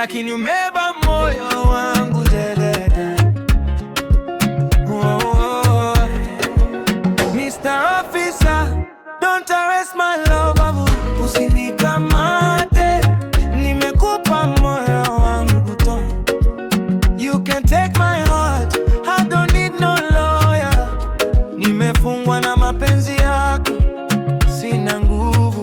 lakini umeba moyo wangu dedede. Mr. Officer, don't arrest my love, usinikamate, nimekupa moyo wangu to. You can take my heart, I don't need no lawyer. Nimefungwa na mapenzi yako, sina nguvu.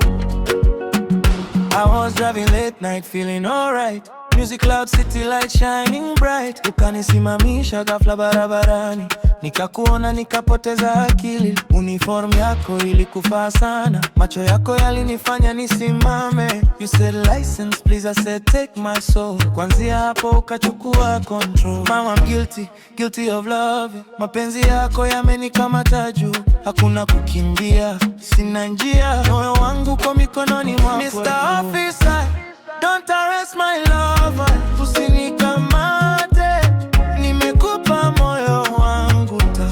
I was driving late night feeling alright, music loud, city light shining bright. Ukanisimamisha ghafla barabarani, nikakuona nikapoteza akili. Uniform yako ilikufaa sana, macho yako yalinifanya nisimame. You said license please, I said take my soul. Kwanzia hapo ukachukua control. Mama I'm guilty, guilty of love. Mapenzi yako yamenikamata juu, hakuna kukimbia, sina njia. Moyo wangu kwa mikononi mwako. Mr. Officer, don't arrest my lover, usinikamate, nimekupa moyo wangu ta.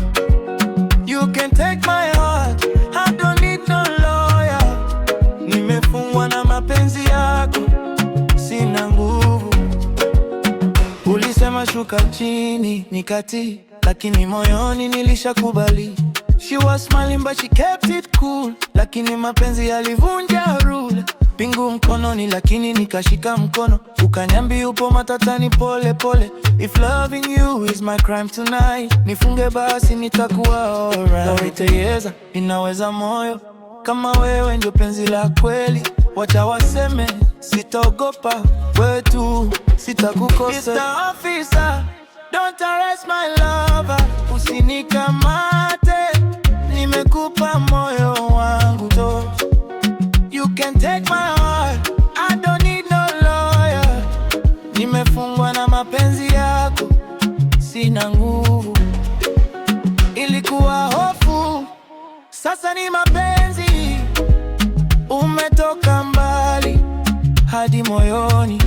You can take my heart, I don't need no lawyer. Nimefungwa na mapenzi yako, sina nguvu. Ulisema shuka chini nikati, lakini moyoni nilishakubali. She was smiling but she kept it cool, lakini mapenzi yalivunja rule. Pingu mkononi lakini nikashika mkono, ukaniambia upo matatani pole pole. If loving you is my crime tonight, nifunge basi nitakuwa alright. Naweteyeza inaweza moyo, kama wewe ndio penzi la kweli. Wacha waseme, sitaogopa, wewe tu sitakukosa. Mr. Officer, don't arrest my lover, usinikamate, nimekupa moyo wangu to. You can take my heart, I don't need no lawyer. Nimefungwa na mapenzi yako, sina nguvu. Ilikuwa hofu, sasa ni mapenzi. Umetoka mbali hadi moyoni.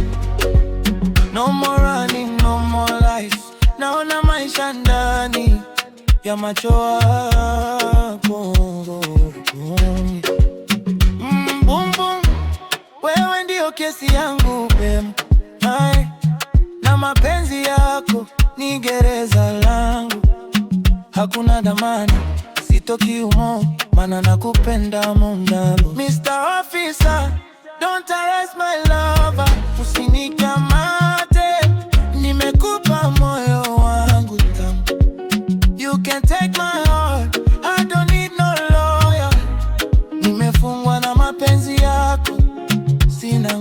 No more running, no more life. Naona maisha ndani ya macho yako. Wewe ndio kesi yangu bem, na mapenzi yako ni gereza langu. Hakuna dhamani, sitoki umo, maana nakupenda mundalo. Mr. Officer, don't arrest my lover, usinikamate, nimekupa moyo wangu tamu. You can take my heart, I don't need no lawyer. Nimefungwa na mapenzi yako, sina